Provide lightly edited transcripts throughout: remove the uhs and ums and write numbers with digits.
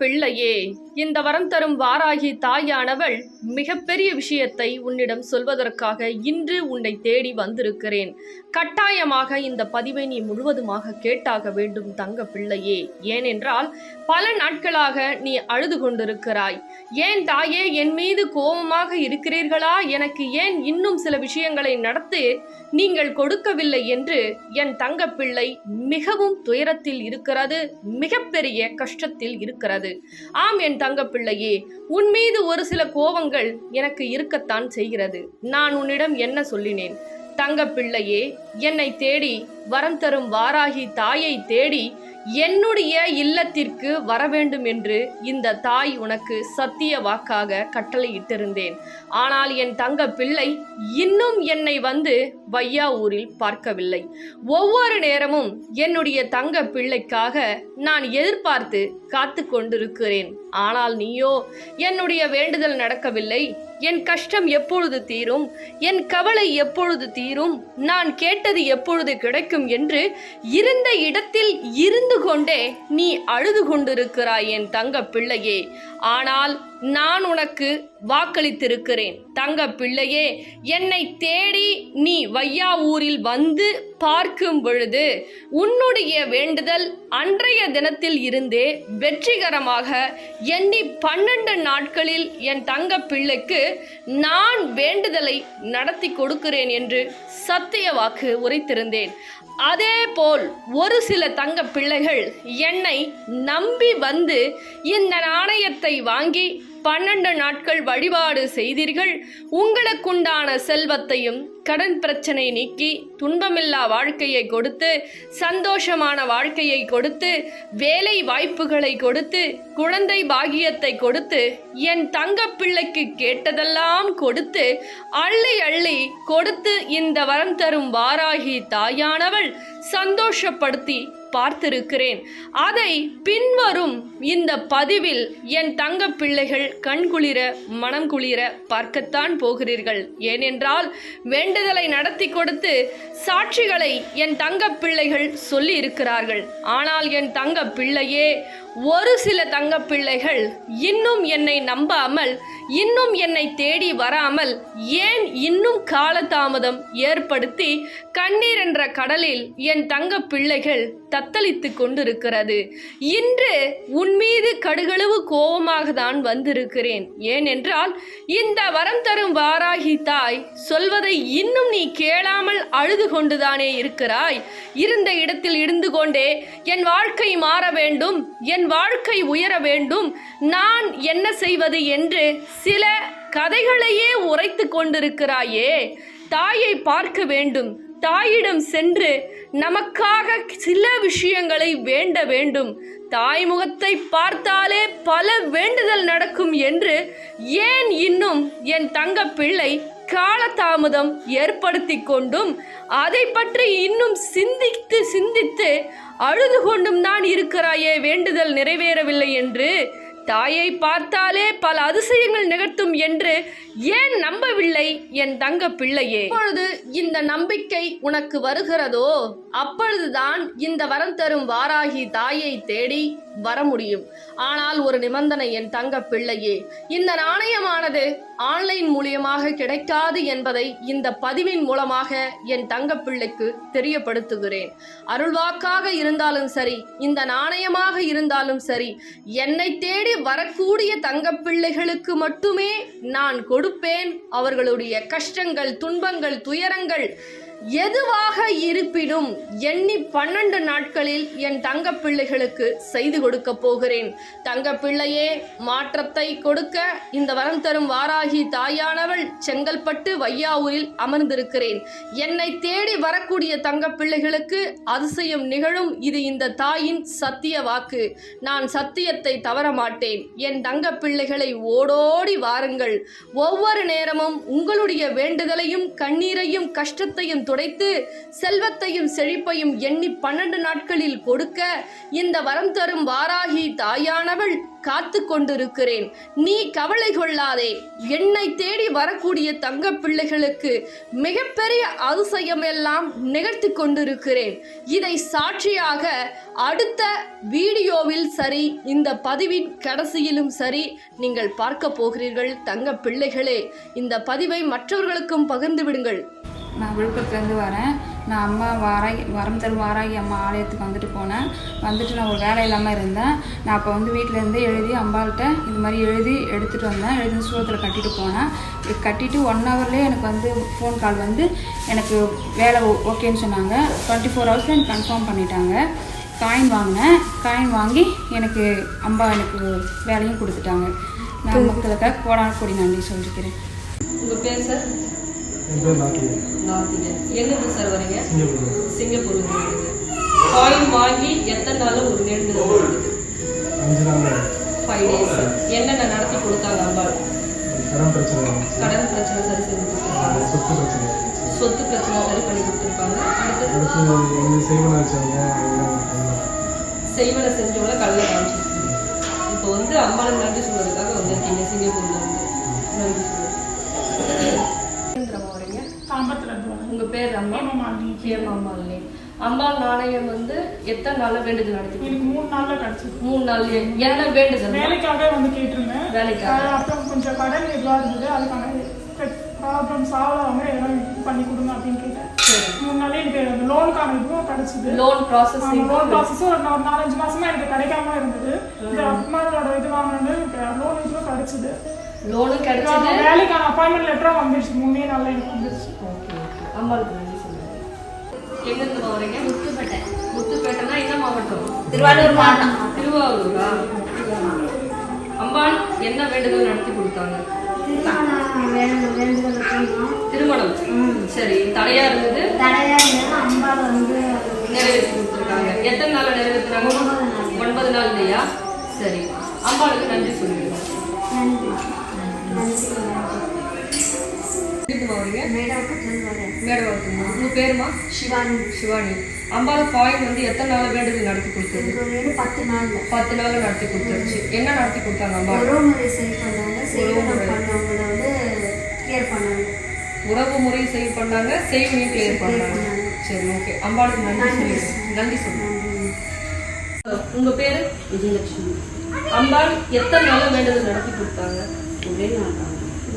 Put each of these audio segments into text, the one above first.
பிள்ளையே, இந்த வரம் தரும் வாராகி தாயானவள் மிகப்பெரிய விஷயத்தை உன்னிடம் சொல்வதற்காக இன்று உன்னை தேடி வந்திருக்கிறேன். கட்டாயமாக இந்த பதிவை நீ முழுவதுமாக கேட்டாக வேண்டும் தங்க பிள்ளையே. ஏனென்றால் பல நாட்களாக நீ அழுது கொண்டிருக்கிறாய். ஏன் தாயே, என் மீது கோபமாக இருக்கிறீர்களா? எனக்கு ஏன் இன்னும் சில விஷயங்களை நடத்தி நீங்கள் கொடுக்கவில்லை என்று என் தங்க பிள்ளை மிகவும் துயரத்தில் இருக்கிறது, மிகப்பெரிய கஷ்டத்தில் இருக்கிறது. ஆம் என் தங்க பிள்ளையே, உன் மீது ஒரு சில கோபங்கள் எனக்கு இருக்கத்தான் செய்கிறது. நான் உன்னிடம் என்ன சொல்லினேன்? தங்க பிள்ளையே, என்னை தேடி வரம் தரும் வாராகி தாயை தேடி என்னுடைய இல்லத்திற்கு வர வேண்டும் என்று இந்த தாய் உனக்கு சத்திய வாக்காக கட்டளையிட்டிருந்தேன். ஆனால் என் தங்க பிள்ளை இன்னும் என்னை வந்து வையாவூரில் பார்க்கவில்லை. ஒவ்வொரு நேரமும் என்னுடைய தங்க பிள்ளைக்காக நான் எதிர்பார்த்து காத்து கொண்டிருக்கிறேன். ஆனால் நீயோ என்னுடைய வேண்டுதல் நடக்கவில்லை. என் கஷ்டம் எப்பொழுது தீரும், என் கவலை எப்பொழுது தீரும், நான் கேட்டது எப்பொழுது கிடைக்கும் என்று இருந்த இடத்தில் இருந்து கொண்டே நீ அழுது கொண்டிருக்கிறாய் என் தங்க பிள்ளையே. ஆனால் நான் உனக்கு வாக்களித்திருக்கிறேன். தங்க பிள்ளையே, என்னை தேடி நீ வையாவூரில் வந்து பார்க்கும் பொழுது உன்னுடைய வேண்டுதல் அன்றைய தினத்தில் இருந்தே வெற்றிகரமாக எண்ணி 12 நாட்களில் என் தங்க பிள்ளைக்கு நான் வேண்டுதலை நடத்தி கொடுக்கிறேன் என்று சத்திய வாக்கு உரைத்திருந்தேன். அதேபோல் ஒரு சில தங்க பிள்ளைகள் என்னை நம்பி வந்து இந்த நாணயத்தை வாங்கி 12 நாட்கள் வழிபாடு செய்தீர்கள். உங்களுக்குண்டான செல்வத்தையும் கடன் பிரச்சனை நீக்கி துன்பமில்லா வாழ்க்கையை கொடுத்து, சந்தோஷமான வாழ்க்கையை கொடுத்து, வேலை வாய்ப்புகளை கொடுத்து, குழந்தை பாகியத்தை கொடுத்து, என் தங்க பிள்ளைக்கு கேட்டதெல்லாம் கொடுத்து, அள்ளி அள்ளி கொடுத்து இந்த வரம் தரும் வாராகி தாயானவள் சந்தோஷப்படுத்தி பார்த்திருக்கிறேன். அதை பின்வரும் இந்த பதிவில் என் தங்க பிள்ளைகள் கண்குளிர மனம் குளிர பார்க்கத்தான் போகிறீர்கள். ஏனென்றால் வேண்டுதலை நடத்தி கொடுத்து சாட்சிகளை என் தங்க பிள்ளைகள் சொல்லி இருக்கிறார்கள். ஆனால் என் தங்க பிள்ளையே, ஒரு சில தங்க பிள்ளைகள் இன்னும் என்னை நம்பாமல், இன்னும் என்னை தேடி வராமல், ஏன் இன்னும் காலதாமதம் ஏற்படுத்தி கண்ணீர் என்ற கடலில் என் தங்க பிள்ளைகள் தத்தளித்து கொண்டிருக்கிறது. இன்று உன் மீது கடுகளவு கோபமாக தான் வந்திருக்கிறேன். ஏனென்றால் இந்த வரம் தரும் வாராகி தாய் சொல்வதை இன்னும் நீ கேளாமல் அழுது கொண்டுதானே இருக்கிறாய். இருந்த இடத்தில் இருந்து கொண்டே என் வாழ்க்கை மாற வேண்டும், என் வாழ்க்கை உயர வேண்டும், நான் என்ன செய்வது என்று சில கதைகளையே உரைத்து கொண்டிருக்கிறாயே. தாயை பார்க்க வேண்டும், தாயிடம் சென்று நமக்காக சில விஷயங்களை வேண்ட வேண்டும், தாய் முகத்தை பார்த்தாலே பல வேண்டுதல் நடக்கும் என்று ஏன் இன்னும் என் தங்க பிள்ளை காலதாமதம் ஏற்படுத்தி கொண்டும் அதை பற்றி இன்னும் சிந்தித்து அழுது கொண்டும் தான் இருக்கிறாயே வேண்டுதல் நிறைவேறவில்லை என்று? தாயை பார்த்தாலே பல அதிசயங்கள் நிகழ்த்தும் என்று ஏன் நம்பவில்லை என் தங்க பிள்ளையே? அப்பொழுது இந்த நம்பிக்கை உனக்கு வருகிறதோ அப்பொழுதுதான் இந்த வரம் தரும் வாராகி தாயை தேடி வர முடியும். ஆனால் ஒரு நிபந்தனை என் தங்க பிள்ளையே, இந்த நாணயமானது ஆன்லைன் மூலியமாக கிடைக்காது என்பதை இந்த பதிவின் மூலமாக என் தங்க பிள்ளைக்கு தெரியப்படுத்துகிறேன். அருள்வாக்காக இருந்தாலும் சரி, இந்த நாணயமாக இருந்தாலும் சரி, என்னை தேடி வரக்கூடிய தங்க பிள்ளைகளுக்கு மட்டுமே நான் கொடுப்பேன். அவர்களுடைய கஷ்டங்கள், துன்பங்கள், துயரங்கள் எதுவாக இருப்பினும் எண்ணி 12 நாட்களில் என் தங்க பிள்ளைகளுக்கு செய்து கொடுக்க போகிறேன். தங்க பிள்ளையே, மாற்றத்தை கொடுக்க இந்த வரம் தரும் வாராகி தாயானவள் செங்கல்பட்டு வையாவூரில் அமர்ந்திருக்கிறேன். என்னை தேடி வரக்கூடிய தங்க பிள்ளைகளுக்கு அதிசயம் நிகழும். இது இந்த தாயின் சத்திய வாக்கு. நான் சத்தியத்தை தவற மாட்டேன். என் தங்க பிள்ளைகளை ஓடோடி வாருங்கள். ஒவ்வொரு நேரமும் உங்களுடைய வேண்டுதலையும் கண்ணீரையும் கஷ்டத்தையும் கண்ணீரையும் துடைத்து செல்வத்தையும் செழிப்பையும் எண்ணி 12 நாட்களில் கொடுக்க இந்த வரம் தரும் வாராகி தாயானவள் காத்து கொண்டிருக்கிறேன். நீ கவலை கொள்ளாதே. என்னை தேடி வரக்கூடிய தங்க பிள்ளைகளுக்கு மிகப்பெரிய அதிசயம் எல்லாம் நிகழ்த்தி கொண்டிருக்கிறேன். இதை சாட்சியாக அடுத்த வீடியோவில் சரி, இந்த பதிவின் கடைசியிலும் சரி நீங்கள் பார்க்க போகிறீர்கள். தங்க பிள்ளைகளே, இந்த பதிவை மற்றவர்களுக்கும் பகிர்ந்து விடுங்கள். நான் விழுப்புரத்துலேருந்து வரேன். நான் அம்மா வரம் தரும் வாராகி அம்மா ஆலயத்துக்கு வந்துட்டு போனேன். வந்துட்டு நான் ஒரு வேலை இல்லாமல் இருந்தேன். நான் அப்போ வீட்டிலேருந்து எழுதி அம்பாள்கிட்ட இது மாதிரி எழுதி எடுத்துகிட்டு வந்தேன். எழுதி சூரத்தில் கட்டிட்டு போனேன். கட்டிட்டு 1 ஹவர்லேயே எனக்கு ஃபோன் கால் எனக்கு வேலை ஓகேன்னு சொன்னாங்க. 24 ஹவர்ஸில் எனக்கு கன்ஃபார்ம் பண்ணிட்டாங்க. காயின் வாங்கினேன். காயின் வாங்கி எனக்கு அம்மா வேலையும் கொடுத்துட்டாங்க. நான் மக்களுக்காக கோடான நன்றி சொல்லிக்கிறேன். உங்கள் பேர் சார்? எங்கிருந்து சார் வரீங்க? சிங்கப்பூர். காயின் வாங்கி எத்தனை நாள் ஒரு நேர்ந்து 5 days. என்னென்ன நடத்தி கொடுத்தாங்க அம்பாள்? கடன் பிரச்சனை சரி செஞ்சு கொடுத்தாங்க. சொத்து பிரச்சனை சரி பண்ணி கொடுத்துருப்பாங்க. அடுத்து செய்வனை செஞ்சவங்கள கல்ல காமிச்சிருக்கீங்க. இப்போ அம்பாளுக்கு நன்றி சொல்வதற்காக வந்திருக்கீங்க சிங்கப்பூர்ல நன்றி சொல்லுங்க. உங்க பேர் ஹேமாமாலினி. அம்பாள் நாணயம் எத்தனை நாள்ல வேண்டுதல் நடத்தி? 3 நாள்ல கிடைச்சது. 3 நாள் என்ன வேண்டுதல்? வேலைக்காக கேட்டிருந்தேன். வேலைக்காக. அப்புறம் கொஞ்சம் கடன் எதுவாக இருந்தது, அதுக்கான ப்ராப்ளம் சால்வ் ஆகாம எல்லாம் பண்ணி கொடுங்க அப்படின்னு கேட்டேன். 3 நாளே எனக்கு லோனுக்கான இதுவும் கிடைச்சது. லோன் ப்ராசஸும் ஒரு 4-5 மாசமா எனக்கு கிடைக்காம இருந்தது. இந்த அம்மாவோட இது வாங்கினது லோன் இதுவும் கிடைச்சது. லோனும் கிடைச்சது. வேலைக்கான அப்பாயின்மெண்ட் லெட்டரும் வந்துருச்சு. 3 நாள்ல எனக்கு வந்துருச்சு. அம்மாளுக்கு நன்றி சொல்லுங்க. எங்கிருந்து வரீங்க? முத்துப்பேட்டை. முத்துப்பேட்டைனா என்ன மாவட்டம்? திருவாரூர் மாவட்டம். திருவாரூரா? அம்பாள் என்ன வேண்டுதல் நடத்தி கொடுத்தாங்க? திருமணம். சரி, தடையா இருந்தது. அம்பாள் நிறைவேற்றி கொடுத்துருக்காங்க. எத்தனை நாள் நிறைவேற்றுறாங்க? 9 நாள் இல்லையா? சரி, அம்பாளுக்கு நன்றி சொல்லுங்க. உங்க பேருமா? சிவானி. அம்பாள் காயின் எத்தனை நாள் வேண்டுதல் நடத்தி கொடுத்தது? 10 நாள் நடத்தி கொடுத்துருச்சு. என்ன நடத்தி கொடுத்தாங்க அம்பாள்? உறவு முறை சரி பண்ணாங்க, செய்வினையும் கிளியர் பண்ணாங்க. சரி, ஓகே. அம்பாளுக்கு நன்றி சொல்லுங்க. உங்க பேரு? விஜயலட்சுமி. அம்பாள் எத்தனை நாள் வேண்டுதல் நடத்தி கொடுத்தாங்க?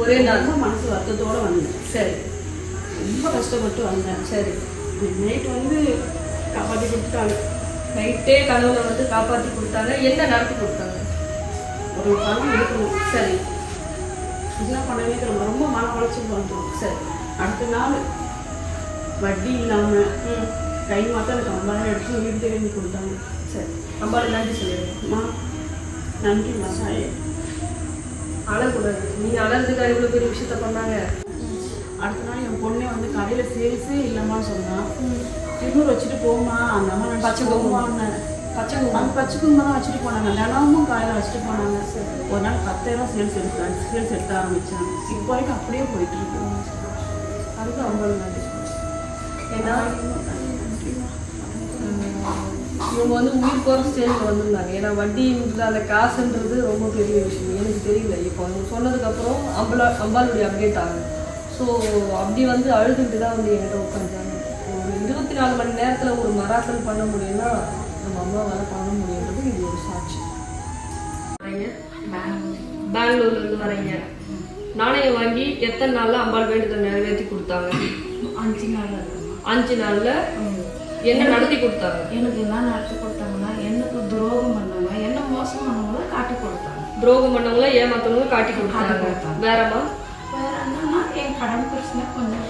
ஒரே நாள். மனசு வருத்தத்தோடு வந்தேன். சரி, ரொம்ப கஷ்டப்பட்டு வந்தேன். சரி. நைட் காப்பாற்றி கொடுத்துட்டாங்க. நைட்டே கனவுல காப்பாற்றி கொடுத்தாங்க. என்ன நடத்தி கொடுத்தாங்க? ஒரு பணம் இருக்கணும். சரி. என்ன பண்ணவே ரொம்ப மன உழைச்சி வந்துடும். சரி. அடுத்த நாள் வட்டி இல்லாமல் கை மாற்ற எனக்கு 50,000 எடுத்து வீடு தேடி கொடுத்தாங்க. சரி, அம்பாளுக்கு நன்றி சொல்லிடுங்கம்மா. நன்றி மசாயே. அழக்கூடாது. நீங்கள் அழகுக்காக இவ்வளோ பெரிய விஷயத்த பண்ணாங்க. அடுத்த நாள் என் பொண்ணே கடையில் சேல்ஸே இல்லைம்மான்னு சொன்னான். திருநூறு வச்சுட்டு போமா, அந்த அம்மா பச்சை போமான்னு பச்சை குங்குமம் தான் வச்சுட்டு போனாங்க. தினமும் காலையில் வச்சுட்டு போனாங்க. ஒரு நாள் 10,000 சேல்ஸ் எடுத்த ஆரம்பித்தாங்க. இப்போ வரைக்கும் அப்படியே போயிட்டு இருக்கு. அதுக்கு அவங்க நன்றி ஏன்னா இவங்க உயிர் போகிற ஸ்டேஜில் வந்திருந்தாங்க. ஏன்னா வட்டி இல்லாத காசுன்றது ரொம்ப பெரிய விஷயம். எனக்கு தெரியல. இப்போ அவங்க சொன்னதுக்கப்புறம் அம்பாளுடைய அப்டேட் ஆகுது. ஸோ அப்படி அழுதுட்டு தான் என்கிட்ட உட்காந்துட்டாங்க. ஒரு 24 மணி நேரத்தில் ஒரு மராத்தல் பண்ண முடியும்னா நம்ம அம்மாவால் பண்ண முடியுன்றது இது ஒரு சாட்சி. பெங்களூர்லேருந்து வரீங்க. நாணயம் வாங்கி எத்தனை நாளில் அம்பாள் வேண்டுதல் நிறைவேற்றி கொடுத்தாங்க? 5 நாள். 5 நாளில் என்ன நடத்தி கொடுத்தாங்க? எனக்கு என்ன நடத்தி கொடுத்தாங்கன்னா, எனக்கு துரோகம் பண்ணவங்க, என்ன மோசம் பண்ணவங்கள காட்டி கொடுத்தாங்க. துரோகம் பண்ணவங்கள ஏமாத்தவங்க காட்டி கொடுத்தாங்க. வேறமா? வேற என்னன்னா, என் கடன் பிரச்சனை கொஞ்சம்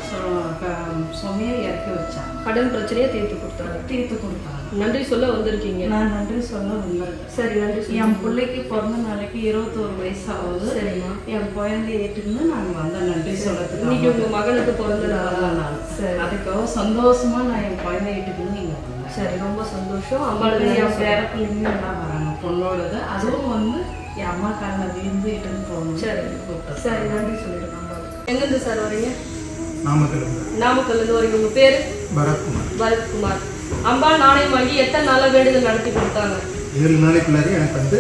சுமையை இறக்கி வச்சாங்க. கடன் பிரச்சனையை தீர்த்து கொடுத்தாங்க. நன்றி சொல்ல வந்திருக்கீங்க. நான் நன்றி சொல்ல வந்திருக்கேன். சரி, நன்றி. என் பிள்ளைக்கு பிறந்த நாளைக்கு 21 வயசு ஆகுது. சரிம்மா. என் குழந்தைய ஏற்றுன்னு நாங்கள் வந்தோம் நன்றி சொல்லத்துக்கு. இன்னைக்கு உங்க மகனுக்கு பிறந்த நாள். சரி, அதுக்காக சந்தோஷமா நான் என் குழந்தைய ஏற்றுக்குன்னு நீங்கள் வந்தேன். சரி, ரொம்ப சந்தோஷம். அம்பாள் என் பேர பிள்ளைங்க எல்லாம் வராங்க பொண்ணோடது. அதுவும் என் அம்மா காலில் விழுந்து இட்டுன்னு போகணும். சரி, சரி, நன்றி சொல்லிடுங்க. அம்பாள் எங்கேருந்து சார் வரீங்க? நாமக்கல்லேருந்து வரீங்க. உங்கள் பேர்? பரத்குமார். பரத்குமார். அம்பாள் நாணயம் வாங்கி எத்தனை நாளாக வேண்டுதல் நடத்தி கொடுத்தாங்க? 7 நாளைக்குள்ளாரே எனக்கு வந்து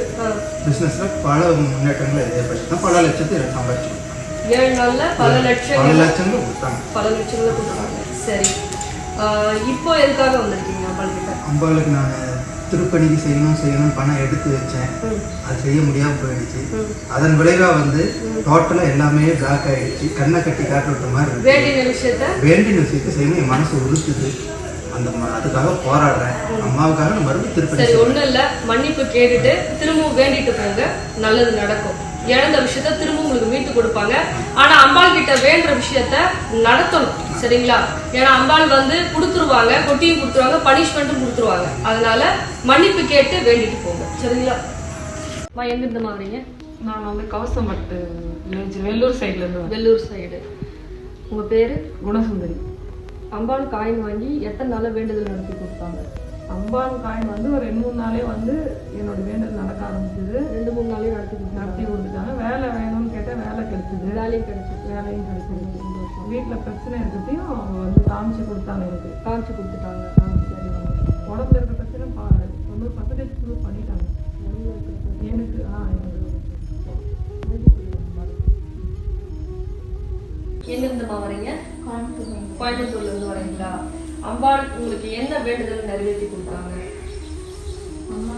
பிஸ்னஸில் பல முன்னேற்றங்களை ஏற்படுத்தினா பல லட்சத்தை சம்பாதிச்சு கொடுத்தாங்க. 7 நாளில் பல லட்சங்கள் கொடுத்தாங்க. பல லட்சங்களை கொடுத்தாங்க. சரி, இப்போ எதுக்காக வந்திருக்கீங்க அம்பாள் கிட்ட? அம்பாளுக்கு நான் திருப்பணிக்கு செய்யணும் பணம் எடுத்து வச்சேன். அது செய்ய முடியாமல் போயிடுச்சு. அதன் விளைவாக வந்து டோட்டலாக எல்லாமே பிளாக் ஆகிடுச்சு. கண்ணை கட்டி காட்டு விட்ட மாதிரி வேண்டின விஷயத்தை செய்யணும். என் மனசு உறுத்துது. அதுக்காக போராடுறேன். அம்மாவுக்காக நான் மறுபடியும் திருப்பணி. சரி, ஒன்றும் இல்லை, மன்னிப்பு கேட்டுட்டு திரும்பவும் வேண்டிட்டு போங்க, நல்லது நடக்கும். இழந்த விஷயத்த திரும்ப உங்களுக்கு மீட்டு கொடுப்பாங்க. ஆனா அம்பாள் கிட்ட வேண்டுற விஷயத்த நடத்தணும், சரிங்களா? ஏன்னா அம்பாள் வந்து கொடுத்துருவாங்க, கொட்டியும் கொடுத்துருவாங்க, பனிஷ்மெண்ட்டும் கொடுத்துருவாங்க. அதனால மன்னிப்பு கேட்டு வேண்டிட்டு போங்க, சரிங்களா? எங்கிருந்துமா வரீங்க? நான் வந்து கவசம்பட்டு வெள்ளூர் சைட்லேருந்து. வெள்ளூர் சைடு. உங்க பேரு? குணசுந்தரி. அம்பாள் காயின் வாங்கி எத்தனை நாளாக வேண்டுதல் நடத்தி கொடுத்தாங்க? அம்பாள் காயின் வந்து ஒரு 2-3 நாளே வந்து என்னோட வேண்டுதல் நடக்க ஆரம்பிச்சது. 2-3 நாளே நடத்தி கொடுத்துட்டாங்க. வேலை வேணும்னு கேட்டால் வேலை கிடைச்சிது. வேலையும் கிடைச்சிது. வீட்டில் பிரச்சனை இருக்கிறதையும் அவங்க வந்து காமிச்சு கொடுத்தாங்க. எனக்கு காமிச்சு கொடுத்துட்டாங்க. சரி, உடம்புல இருக்கிற பிரச்சனை 90% ப்ரூவ் பண்ணிட்டாங்க. எனக்கு எங்கிருந்துமா வரீங்க? கோயம்புத்தூர்ல இருந்து வரீங்களா? அம்பாள் உங்களுக்கு என்ன வேண்டுதல் நிறைவேற்றி கொடுத்தாங்க? அம்மா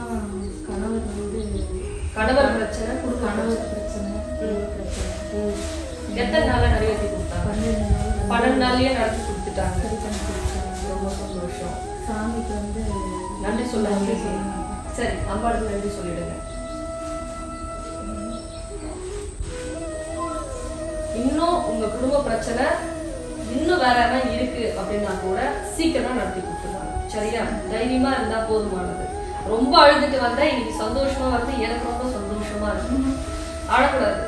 கணவர் வந்து கணவர் பிரச்சனை, கணவர் பிரச்சனை. எத்தனை நாளா நிறைவேற்றி கொடுத்தாங்க? 12 நாள்லயே நடத்தி கொடுத்துட்டாங்க. ரொம்ப சந்தோஷம். சாமிக்கு வந்து நன்றி சொல்லுங்க. சரி, அம்பாளுக்கு நன்றி சொல்லிடுங்க. இன்னும் உங்க குடும்ப பிரச்சனை இன்னும் வேற என்ன இருக்கு அப்படின்னா கூட சீக்கிரமா நடத்தி கொடுத்துருவாங்க, சரியா? தைரியமா இருந்தா போதுமானது. ரொம்ப அழுதுட்டு வந்தா இன்னைக்கு சந்தோஷமா வந்து எனக்கு ரொம்ப சந்தோஷமா இருக்கு. அழக்கூடாது.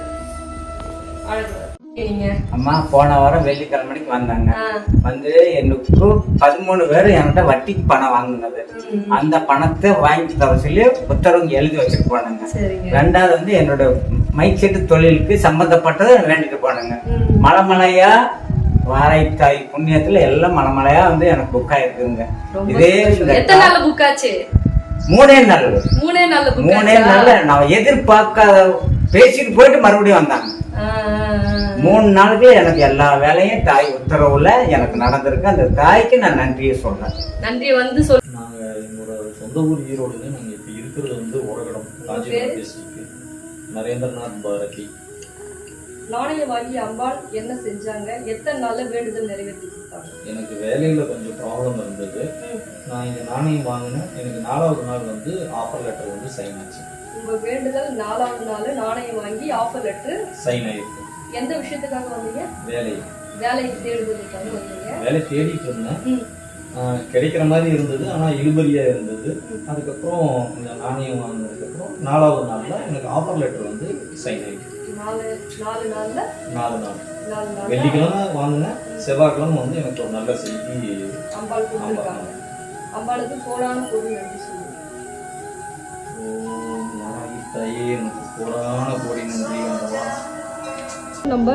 அம்மா போன வாரம் வெள்ளிக்கிழமைக்கு வந்தாங்க. வந்து எனக்கு 13 பேர் என்கிட்ட வட்டிக்கு பணம் வாங்கினது. அந்த பணத்தை வாங்கி தர சொல்லி புத்தகம் எழுதி வச்சுட்டு போனாங்க. 2வது வந்து என்னோட மைக் செட்டு தொழிலுக்கு சம்பந்தப்பட்டதை வேண்டிட்டு போனாங்க. மலைமலையா வாராய்த்தாய் புண்ணியத்துல எல்லாம் மலைமலையா வந்து எனக்கு புக் ஆயிருக்குங்க. இதே எத்தனை நாள் புக் ஆச்சு? 3 நாள். 3 நாள் நான் எதிர்பார்க்காத பேசிட்டு போயிட்டு மறுபடியும் வந்தாங்க. 3 நாளுக்கு எனக்கு எல்லா வேலையும் தாய் உத்தரவுல எனக்கு நடந்திருக்கு. அந்த தாய்க்கு நான் நன்றியை சொல்றேன். நன்றியை வந்து சொல். நாங்க எங்களோட சொந்த ஊர் ஈரோடுங்க. நாங்க இப்ப இருக்கிறது வந்து உரகடம், காஞ்சிபுரம் டிஸ்ட்ரிக்ட். நரேந்திரநாத் பாரதி. நாணயம் வாங்கி அம்பாள் என்ன செஞ்சாங்க? எத்தனை நாள்ல வேண்டுதல் நிறைவேற்றி கொடுத்தாங்க? எனக்கு வேலையில கொஞ்சம் ப்ராப்ளம் இருந்தது. நான் இந்த நாணயம் வாங்கினேன். எனக்கு 4வது நாள் வந்து ஆஃபர் லெட்டர் வந்து சைன் ஆச்சு. உங்க வேண்டுதல் 4வது நாள் நாணயம் வாங்கி ஆஃபர் லெட்டர் சைன் ஆயிருக்கு. எந்த விஷயத்துக்காக வந்தீங்க? வேலை தேடுவதற்காக வந்தீங்க. வேலை தேடிட்டு இருந்தேன். கிடைக்கிற மாதிரி இருந்தது, ஆனா இழுபறியா இருந்தது. அதுக்கப்புறம் இந்த நாணயம் வாங்கினதுக்கப்புறம் 4வது நாள்ல எனக்கு ஆஃபர் லெட்டர் வந்து சைன் ஆயிருக்கு. 4 நாள். வெள்ளிக்கிழமை வாங்கினேன். செவ்வாய்க்கிழமை வந்து எனக்கு ஒரு நல்ல செய்தி அம்பாள் கொடுத்துருக்காங்க. அம்பாளுக்கு கோடான கோடி நன்றி சொல்லுங்க. நம்ம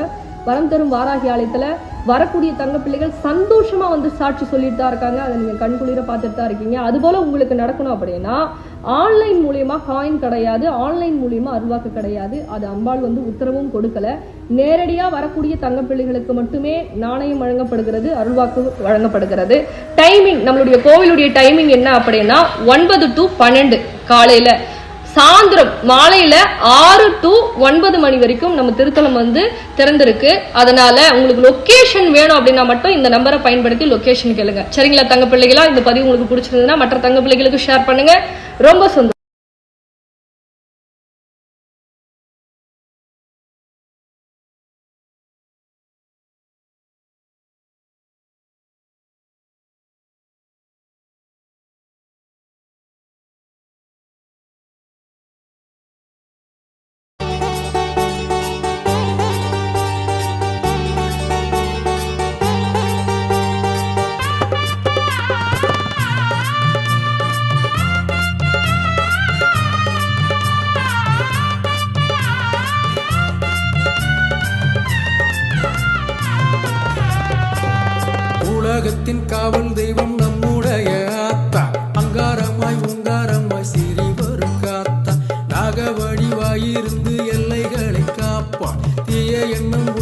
வரம் தரும் வாராகி ஆலயத்துல வரக்கூடிய தங்க பிள்ளைகள் சந்தோஷமா வந்து சாட்சி சொல்லிட்டு தான் இருக்காங்க. அதை நீங்க கண்குளிர பார்த்துட்டு தான் இருக்கீங்க. அதுபோல உங்களுக்கு நடக்கணும் அப்படின்னா ஆன்லைன் மூலியமா காயின் கிடையாது, ஆன்லைன் மூலியமா அருள்வாக்கு கிடையாது. அது அம்பாள் வந்து உத்தரவும் கொடுக்கல. நேரடியா வரக்கூடிய தங்க பிள்ளைகளுக்கு மட்டுமே நாணயம் வழங்கப்படுகிறது, அருள்வாக்கு வழங்கப்படுகிறது. டைமிங், நம்மளுடைய கோவிலுடைய டைமிங் என்ன அப்படின்னா 9 to 12 காலையில, சாயந்தரம் மாலையில 6 to 9 மணி வரைக்கும் நம்ம திருத்தலம் வந்து திறந்திருக்கு. அதனால உங்களுக்கு லொகேஷன் வேணும் அப்படின்னா மட்டும் இந்த நம்பரை பயன்படுத்தி லொகேஷன் கேளுங்க, சரிங்களா தங்க பிள்ளைகளா? இந்த பதிவு உங்களுக்கு பிடிச்சிருந்ததுன்னா மற்ற தங்க பிள்ளைகளுக்கு ஷேர் பண்ணுங்க. ரொம்ப சந்தோஷம். அங்கத்தின் காவல் தெய்வம் நம்முடைய ஆத்தா அங்காரமாய் உங்காரமாய் சிறி வரும் காத்தா நாக வடிவாயிருந்து எல்லைகளை காப்பான் தீய எண்ணம்